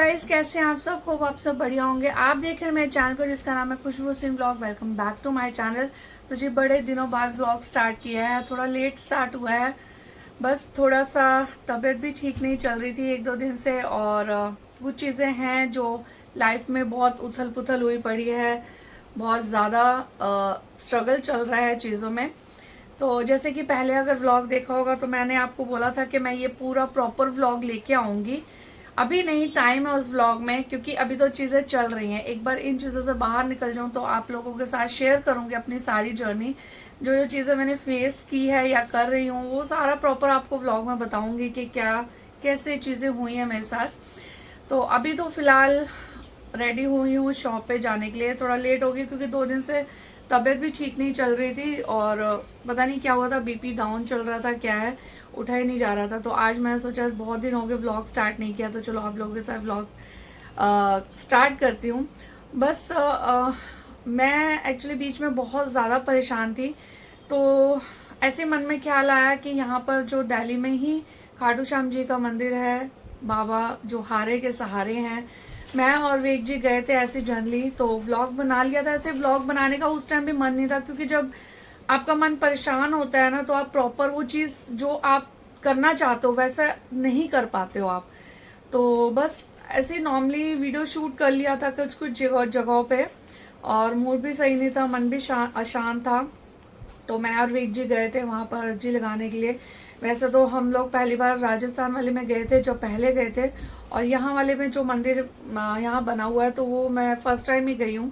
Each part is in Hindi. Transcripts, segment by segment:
गाइस, कैसे हैं आप सब। होप आप सब बढ़िया होंगे। आप देख रहे हैं मेरे चैनल को जिसका नाम है Khushboo Singh blog. Welcome back to my channel. तो जी बड़े दिनों बाद ब्लॉग स्टार्ट किया है, थोड़ा लेट स्टार्ट हुआ है। बस थोड़ा सा तबीयत भी ठीक नहीं चल रही थी एक दो दिन से, और कुछ चीज़ें हैं जो लाइफ में बहुत उथल पुथल हुई पड़ी है। बहुत ज़्यादा स्ट्रगल चल रहा है चीज़ों में। तो जैसे कि पहले अगर व्लॉग देखा होगा तो मैंने आपको बोला था कि मैं ये पूरा प्रॉपर व्लॉग लेके आऊंगी। अभी नहीं टाइम है उस व्लॉग में, क्योंकि अभी तो चीज़ें चल रही हैं। एक बार इन चीज़ों से बाहर निकल जाऊं तो आप लोगों के साथ शेयर करूंगी अपनी सारी जर्नी। जो जो चीज़ें मैंने फेस की है या कर रही हूँ वो सारा प्रॉपर आपको व्लॉग में बताऊंगी कि क्या कैसे चीज़ें हुई हैं मेरे साथ। तो अभी तो फिलहाल रेडी हुई हूँ शॉप पे जाने के लिए। थोड़ा लेट हो गई क्योंकि 2 दिन से तबीयत भी ठीक नहीं चल रही थी, और पता नहीं क्या हुआ था, बीपी डाउन चल रहा था, क्या है, उठा ही नहीं जा रहा था। तो आज मैं सोचा बहुत दिन हो गए ब्लॉग स्टार्ट नहीं किया, तो चलो आप लोगों के साथ ब्लॉग स्टार्ट करती हूँ। बस मैं एक्चुअली बीच में बहुत ज़्यादा परेशान थी। तो ऐसे मन में ख्याल आया कि यहाँ पर जो दिल्ली में ही खाटू श्याम जी का मंदिर है, बाबा जो हारे के सहारे हैं, मैं और वेग जी गए थे ऐसे जनरली। तो व्लॉग बना लिया था। ऐसे व्लॉग बनाने का उस टाइम भी मन नहीं था, क्योंकि जब आपका मन परेशान होता है ना तो आप प्रॉपर वो चीज़ जो आप करना चाहते हो वैसा नहीं कर पाते हो आप। तो बस ऐसे नॉर्मली वीडियो शूट कर लिया था कुछ कुछ जगहों पे, और मूड भी सही नहीं था, मन भी अशांत था। तो मैं और वेग जी गए थे वहाँ पर अर्जी लगाने के लिए। वैसे तो हम लोग पहली बार राजस्थान वाले में गए थे जो पहले गए थे, और यहाँ वाले में जो मंदिर यहाँ बना हुआ है तो वो मैं फर्स्ट टाइम ही गई हूँ।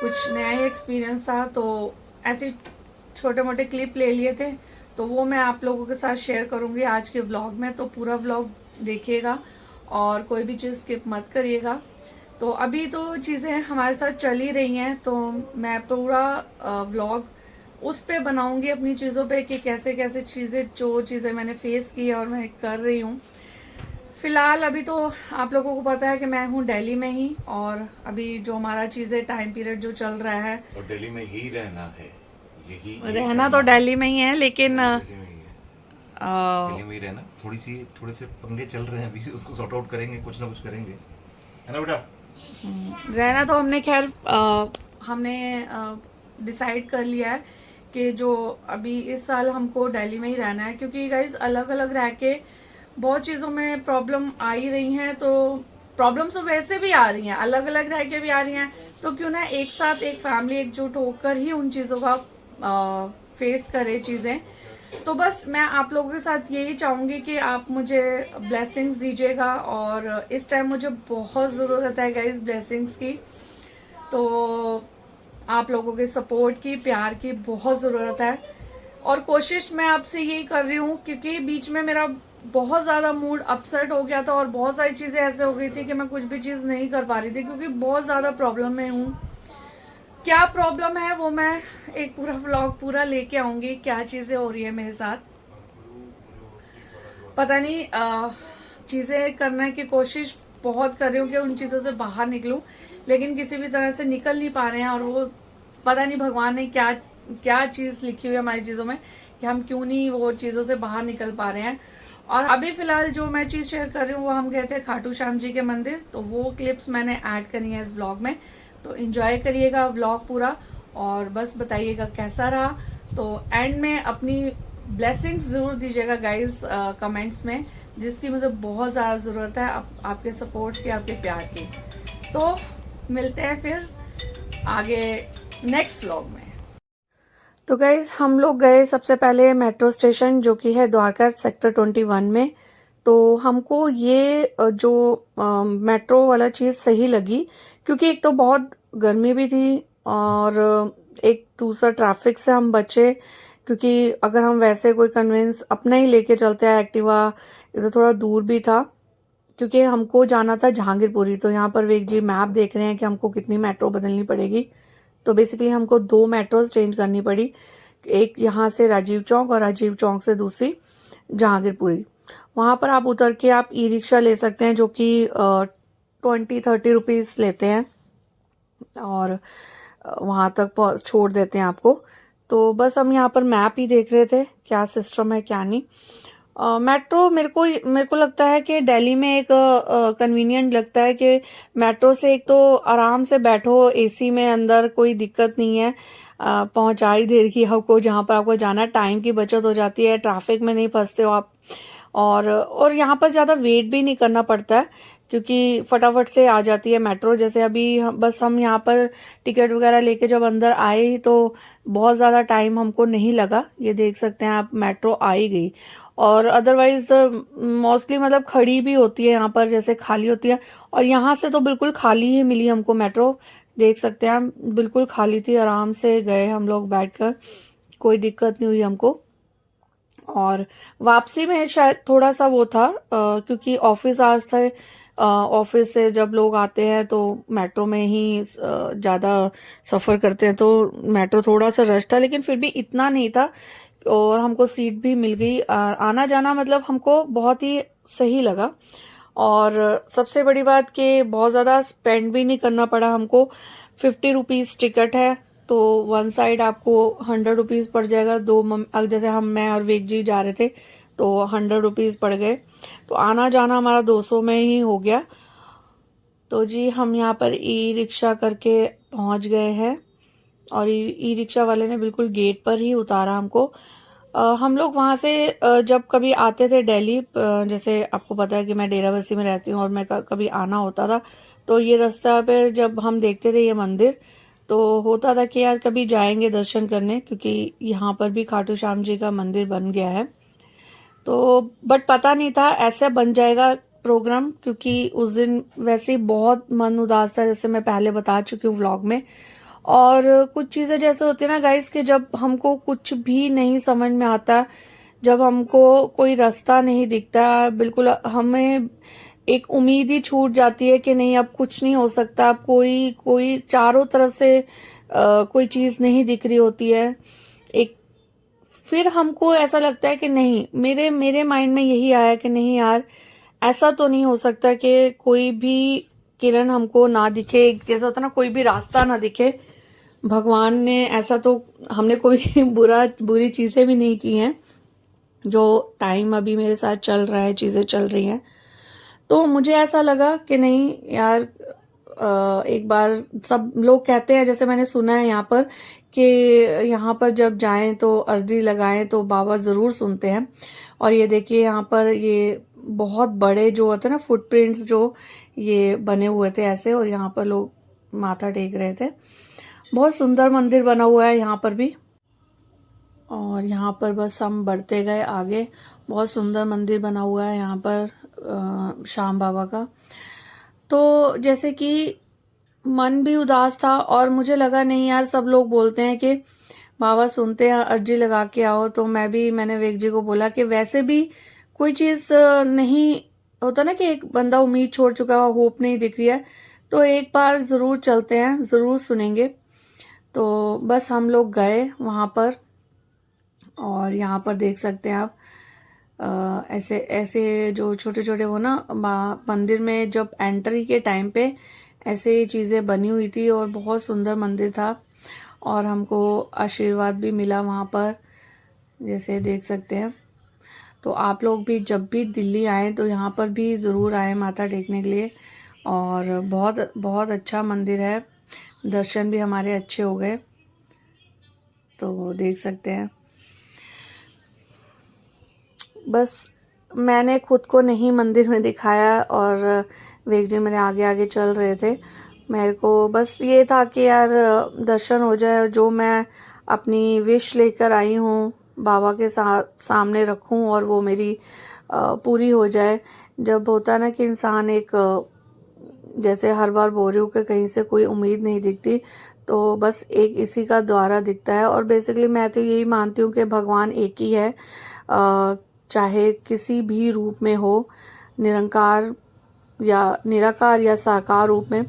कुछ नया ही एक्सपीरियंस था, तो ऐसे छोटे मोटे क्लिप ले लिए थे। तो वो मैं आप लोगों के साथ शेयर करूँगी आज के व्लॉग में। तो पूरा व्लॉग देखिएगा और कोई भी चीज़ स्किप मत करिएगा। तो अभी तो चीज़ें हमारे साथ चल ही रही हैं, तो मैं पूरा व्लॉग उस पे बनाऊंगी अपनी चीज़ों पे कि कैसे कैसे चीज़ें जो चीज़ें मैंने फेस की है और मैं कर रही हूँ। फिलहाल अभी तो आप लोगों को पता है कि मैं हूँ दिल्ली में ही, और अभी जो हमारा चीज़ें टाइम पीरियड जो चल रहा है, और दिल्ली में ही रहना है, यही रहना तो करना है। दिल्ली में ही है, लेकिन हाँ, दिल्ली में ही है। दिल्ली में ही रहना। थोड़े से पंगे चल रहे हैं अभी, उसको सॉर्ट आउट करेंगे, कुछ ना कुछ करेंगे, है ना बेटा? रहना तो हमने खैर हमने डिसाइड कर लिया है कि जो अभी इस साल हमको दिल्ली में ही रहना है, क्योंकि गाइज अलग अलग रह के बहुत चीज़ों में प्रॉब्लम आ ही रही हैं। तो प्रॉब्लम्स तो वैसे भी आ रही हैं, अलग अलग रह के भी आ रही हैं। तो क्यों ना एक साथ एक फैमिली एकजुट होकर ही उन चीज़ों का फेस करे चीज़ें। तो बस मैं आप लोगों के साथ यही चाहूँगी कि आप मुझे ब्लेसिंग्स दीजिएगा, और इस टाइम मुझे बहुत ज़रूरत है गाइस ब्लेसिंग्स की। तो आप लोगों के सपोर्ट की, प्यार की बहुत ज़रूरत है। और कोशिश मैं आपसे यही कर रही हूँ, क्योंकि बीच में मेरा बहुत ज़्यादा मूड अपसेट हो गया था, और बहुत सारी चीज़ें ऐसे हो गई थी कि मैं कुछ भी चीज़ नहीं कर पा रही थी, क्योंकि बहुत ज़्यादा प्रॉब्लम में हूँ। क्या प्रॉब्लम है वो मैं एक पूरा व्लॉग पूरा लेके आऊंगी, क्या चीज़ें हो रही है मेरे साथ। पता नहीं, चीज़ें करने की कोशिश बहुत कर रही हूँ कि उन चीज़ों से बाहर निकलूं, लेकिन किसी भी तरह से निकल नहीं पा रहे हैं। और वो पता नहीं भगवान ने क्या क्या चीज़ लिखी हुई है हमारी चीज़ों में कि हम क्यों नहीं वो चीज़ों से बाहर निकल पा रहे हैं। और अभी फिलहाल जो मैं चीज़ शेयर कर रही हूँ वो हम गए थे खाटू श्याम जी के मंदिर, तो वो क्लिप्स मैंने ऐड करी है इस व्लॉग में। तो एंजॉय करिएगा व्लॉग पूरा, और बस बताइएगा कैसा रहा। तो एंड में अपनी ब्लेसिंग्स ज़रूर दीजिएगा गाइस कमेंट्स में, जिसकी मुझे बहुत ज़्यादा ज़रूरत है आपके सपोर्ट की, आपके प्यार की। तो मिलते हैं फिर आगे नेक्स्ट व्लॉग में। तो गाइज हम लोग गए सबसे पहले मेट्रो स्टेशन जो कि है द्वारका सेक्टर 21 में। तो हमको ये जो मेट्रो वाला चीज़ सही लगी, क्योंकि एक तो बहुत गर्मी भी थी, और एक दूसरा ट्रैफिक से हम बचे। क्योंकि अगर हम वैसे कोई कन्वेंस अपना ही लेके चलते हैं एक्टिवा, इधर थोड़ा दूर भी था, क्योंकि हमको जाना था जहांगीरपुरी। तो यहाँ पर वेग जी मैप देख रहे हैं कि हमको कितनी मेट्रो बदलनी पड़ेगी। तो बेसिकली हमको 2 मेट्रोज चेंज करनी पड़ी, एक यहाँ से राजीव चौक और राजीव चौक से दूसरी जहांगीरपुरी। वहाँ पर आप उतर के आप ई रिक्शा ले सकते हैं, जो कि 20-30 रुपीज़ लेते हैं, और वहाँ तक छोड़ देते हैं आपको। तो बस हम यहाँ पर मैप ही देख रहे थे क्या सिस्टम है क्या नहीं। मेट्रो मेरे को लगता है कि दिल्ली में एक कन्वीनियंट लगता है कि मेट्रो से एक तो आराम से बैठो एसी में, अंदर कोई दिक्कत नहीं है, पहुंचा ही देगी आपको जहां पर आपको जाना, टाइम की बचत हो जाती है, ट्रैफिक में नहीं फंसते हो आप, और यहाँ पर ज़्यादा वेट भी नहीं करना पड़ता है क्योंकि फटाफट से आ जाती है मेट्रो। जैसे अभी बस हम यहाँ पर टिकट वगैरह लेके जब अंदर आए तो बहुत ज़्यादा टाइम हमको नहीं लगा, ये देख सकते हैं आप, मेट्रो आ ही गई। और अदरवाइज मोस्टली मतलब खड़ी भी होती है यहाँ पर, जैसे खाली होती है, और यहाँ से तो बिल्कुल खाली ही मिली हमको मेट्रो, देख सकते हैं हम, बिल्कुल खाली थी, आराम से गए हम लोग बैठकर, कोई दिक्कत नहीं हुई हमको। और वापसी में शायद थोड़ा सा वो था क्योंकि ऑफिस आवर्स थे, ऑफिस से जब लोग आते हैं तो मेट्रो में ही ज़्यादा सफ़र करते हैं, तो मेट्रो थोड़ा सा रश था, लेकिन फिर भी इतना नहीं था, और हमको सीट भी मिल गई। आना जाना मतलब हमको बहुत ही सही लगा। और सबसे बड़ी बात कि बहुत ज़्यादा स्पेंड भी नहीं करना पड़ा हमको। 50 रुपीज़ टिकट है, तो वन साइड आपको 100 रुपीज़ पड़ जाएगा। जैसे मैं और वेग जी जा रहे थे तो 100 रुपीज़ पड़ गए, तो आना जाना हमारा 200 में ही हो गया। तो जी हम यहाँ पर ई रिक्शा करके पहुँच गए हैं, और ई रिक्शा वाले ने बिल्कुल गेट पर ही उतारा हमको। हम लोग वहाँ से जब कभी आते थे दिल्ली, जैसे आपको पता है कि मैं डेराबस्सी में रहती हूँ और मैं कभी आना होता था, तो ये रास्ता पे जब हम देखते थे ये मंदिर, तो होता था कि यार कभी जाएंगे दर्शन करने, क्योंकि यहाँ पर भी खाटू श्याम जी का मंदिर बन गया है। तो बट पता नहीं था ऐसे बन जाएगा प्रोग्राम, क्योंकि उस दिन वैसे ही बहुत मन उदास था, जैसे मैं पहले बता चुकी हूँ व्लॉग में। और कुछ चीज़ें जैसे होती है ना गाइस, कि जब हमको कुछ भी नहीं समझ में आता, जब हमको कोई रास्ता नहीं दिखता, बिल्कुल हमें एक उम्मीद ही छूट जाती है कि नहीं अब कुछ नहीं हो सकता, अब कोई कोई चारों तरफ से कोई चीज़ नहीं दिख रही होती है। एक फिर हमको ऐसा लगता है कि नहीं, मेरे मेरे माइंड में यही आया कि नहीं यार, ऐसा तो नहीं हो सकता कि कोई भी किरण हमको ना दिखे, जैसा होता ना कोई भी रास्ता ना दिखे। भगवान ने ऐसा तो, हमने कोई बुरी चीज़ें भी नहीं की हैं, जो टाइम अभी मेरे साथ चल रहा है, चीज़ें चल रही हैं, तो मुझे ऐसा लगा कि नहीं यार, एक बार सब लोग कहते हैं, जैसे मैंने सुना है यहाँ पर कि यहाँ पर जब जाएं तो अर्जी लगाएं तो बाबा ज़रूर सुनते हैं। और ये देखिए यहाँ पर ये बहुत बड़े जो होते हैं ना फुटप्रिंट्स, जो ये बने हुए थे ऐसे, और यहाँ पर लोग माथा टेक रहे थे। बहुत सुंदर मंदिर बना हुआ है यहाँ पर भी। और यहाँ पर बस हम बढ़ते गए आगे, बहुत सुंदर मंदिर बना हुआ है यहाँ पर श्याम बाबा का। तो जैसे कि मन भी उदास था, और मुझे लगा नहीं यार, सब लोग बोलते हैं कि बाबा सुनते हैं, अर्जी लगा के आओ, तो मैंने वेग जी को बोला कि वैसे भी कोई चीज़ नहीं होता ना, कि एक बंदा उम्मीद छोड़ चुका है, होप नहीं दिख रही है, तो एक बार ज़रूर चलते हैं, ज़रूर सुनेंगे। तो बस हम लोग गए वहाँ पर, और यहाँ पर देख सकते हैं आप, ऐसे ऐसे जो छोटे छोटे वो ना मंदिर में जब एंट्री के टाइम पे ऐसे चीज़ें बनी हुई थी, और बहुत सुंदर मंदिर था, और हमको आशीर्वाद भी मिला वहाँ पर, जैसे देख सकते हैं। तो आप लोग भी जब भी दिल्ली आएँ तो यहाँ पर भी ज़रूर आएँ माथा टेकने के लिए, और बहुत बहुत अच्छा मंदिर है, दर्शन भी हमारे अच्छे हो गए, तो देख सकते हैं। बस मैंने खुद को नहीं मंदिर में दिखाया, और वेग जी मेरे आगे आगे चल रहे थे। मेरे को बस ये था कि यार दर्शन हो जाए, जो मैं अपनी विश लेकर आई हूँ बाबा के सामने रखूँ, और वो मेरी पूरी हो जाए। जब होता है ना कि इंसान एक जैसे हर बार बोल रही हूँ कि कहीं से कोई उम्मीद नहीं दिखती, तो बस एक इसी का द्वारा दिखता है। और बेसिकली मैं तो यही मानती हूँ कि भगवान एक ही है, चाहे किसी भी रूप में हो, निरंकार या निराकार या साकार रूप में,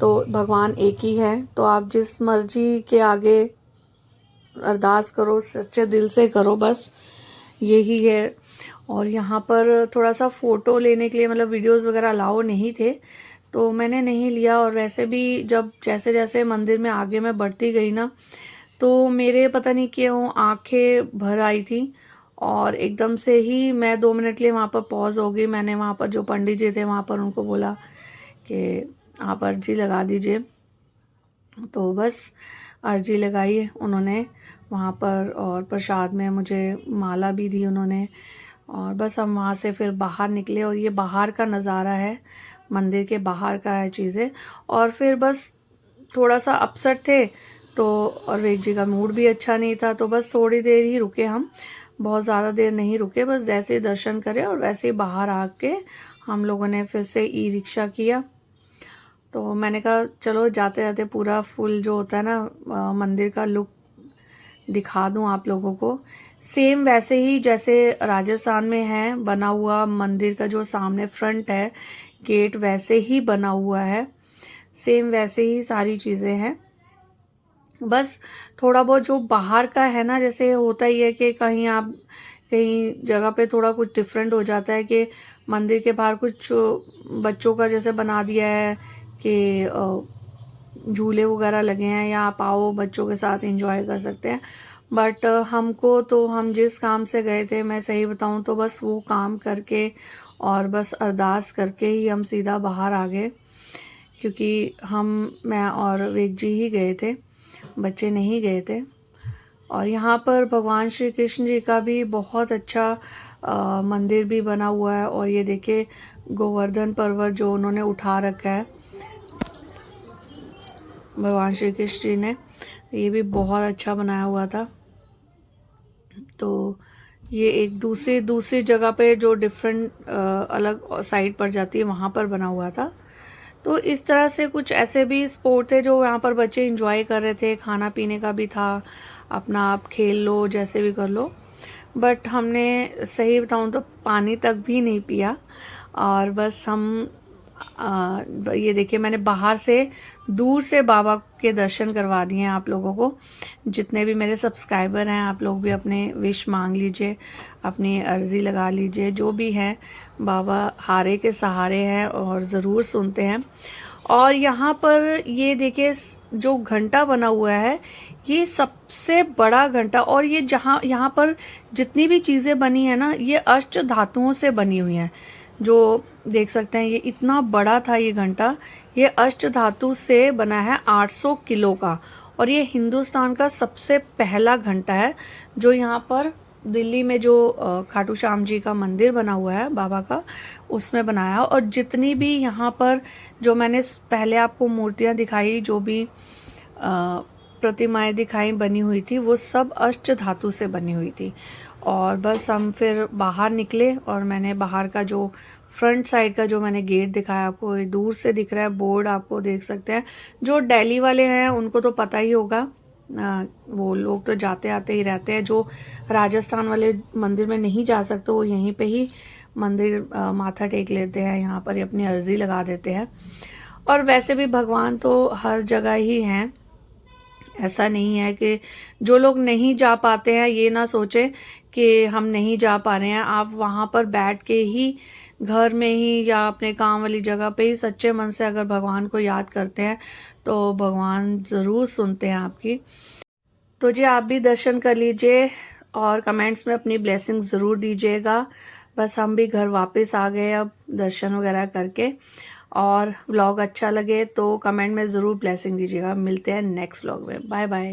तो भगवान एक ही है। तो आप जिस मर्जी के आगे अरदास करो, सच्चे दिल से करो, बस यही है। और यहाँ पर थोड़ा सा फ़ोटो लेने के लिए, मतलब वीडियोस वगैरह अलाउ नहीं थे, तो मैंने नहीं लिया। और वैसे भी जब जैसे जैसे मंदिर में आगे मैं बढ़ती गई ना, तो मेरे पता नहीं क्यों आंखें भर आई थी, और एकदम से ही मैं 2 मिनट के लिए वहाँ पर पॉज हो गई। मैंने वहाँ पर जो पंडित जी थे वहाँ पर उनको बोला कि आप अर्जी लगा दीजिए। तो बस अर्जी लगाई उन्होंने वहाँ पर, और प्रसाद में मुझे माला भी दी उन्होंने। और बस हम वहाँ से फिर बाहर निकले, और ये बाहर का नज़ारा है, मंदिर के बाहर का है चीज़ें। और फिर बस थोड़ा सा अपसेट थे तो, और विवेक जी का मूड भी अच्छा नहीं था, तो बस थोड़ी देर ही रुके हम, बहुत ज़्यादा देर नहीं रुके। बस जैसे ही दर्शन करे और वैसे ही बाहर आके हम लोगों ने फिर से ई रिक्शा किया। तो मैंने कहा चलो जाते जाते पूरा फुल जो होता है ना मंदिर का लुक दिखा दूं आप लोगों को। सेम वैसे ही जैसे राजस्थान में है बना हुआ मंदिर का, जो सामने फ्रंट है गेट वैसे ही बना हुआ है, सेम वैसे ही सारी चीज़ें हैं। बस थोड़ा बहुत जो बाहर का है ना, जैसे होता ही है कि कहीं आप कहीं जगह पे थोड़ा कुछ डिफरेंट हो जाता है कि मंदिर के बाहर कुछ बच्चों का जैसे बना दिया है कि झूले वगैरह लगे हैं या आप आओ बच्चों के साथ एंजॉय कर सकते हैं। बट हमको तो, हम जिस काम से गए थे, मैं सही बताऊं तो बस वो काम करके और बस अरदास करके ही हम सीधा बाहर आ गए, क्योंकि मैं और विवेक जी ही गए थे, बच्चे नहीं गए थे। और यहाँ पर भगवान श्री कृष्ण जी का भी बहुत अच्छा मंदिर भी बना हुआ है। और ये देखिए गोवर्धन पर्वत जो उन्होंने उठा रखा है भगवान श्री कृष्ण जी ने, ये भी बहुत अच्छा बनाया हुआ था। तो ये एक दूसरी जगह पे जो डिफरेंट अलग साइड पर जाती है वहाँ पर बना हुआ था। तो इस तरह से कुछ ऐसे भी स्पोर्ट थे जो यहाँ पर बच्चे एंजॉय कर रहे थे, खाना पीने का भी था, अपना आप खेल लो जैसे भी कर लो। बट हमने सही बताऊँ तो पानी तक भी नहीं पिया, और बस हम ये देखिए मैंने बाहर से दूर से बाबा के दर्शन करवा दिए हैं आप लोगों को। जितने भी मेरे सब्सक्राइबर हैं, आप लोग भी अपने विश मांग लीजिए, अपनी अर्जी लगा लीजिए, जो भी है बाबा हारे के सहारे हैं और ज़रूर सुनते हैं। और यहाँ पर ये देखिए जो घंटा बना हुआ है, ये सबसे बड़ा घंटा, और ये यहाँ पर जितनी भी चीज़ें बनी है ना, ये अष्ट धातुओं से बनी हुई हैं। जो देख सकते हैं ये इतना बड़ा था ये घंटा, ये अष्ट धातु से बना है 800 किलो का। और ये हिंदुस्तान का सबसे पहला घंटा है जो यहाँ पर दिल्ली में जो खाटू श्याम जी का मंदिर बना हुआ है बाबा का, उसमें बनाया। और जितनी भी यहाँ पर जो मैंने पहले आपको मूर्तियाँ दिखाई, जो भी प्रतिमाएं दिखाई बनी हुई थी, वो सब अष्ट धातु से बनी हुई थी। और बस हम फिर बाहर निकले, और मैंने बाहर का जो फ्रंट साइड का जो मैंने गेट दिखाया आपको, दूर से दिख रहा है बोर्ड, आपको देख सकते हैं। जो दिल्ली वाले हैं उनको तो पता ही होगा, वो लोग तो जाते आते ही रहते हैं। जो राजस्थान वाले मंदिर में नहीं जा सकते, वो यहीं पे ही मंदिर माथा टेक लेते हैं, यहाँ पर ही अपनी अर्जी लगा देते हैं। और वैसे भी भगवान तो हर जगह ही हैं, ऐसा नहीं है कि जो लोग नहीं जा पाते हैं ये ना सोचें कि हम नहीं जा पा रहे हैं। आप वहाँ पर बैठ के ही, घर में ही या अपने काम वाली जगह पे ही सच्चे मन से अगर भगवान को याद करते हैं तो भगवान ज़रूर सुनते हैं आपकी। तो जी आप भी दर्शन कर लीजिए और कमेंट्स में अपनी ब्लेसिंग ज़रूर दीजिएगा। बस हम भी घर वापस आ गए अब दर्शन वगैरह करके। और व्लॉग अच्छा लगे तो कमेंट में ज़रूर ब्लेसिंग दीजिएगा। मिलते हैं नेक्स्ट व्लॉग में। Bye bye.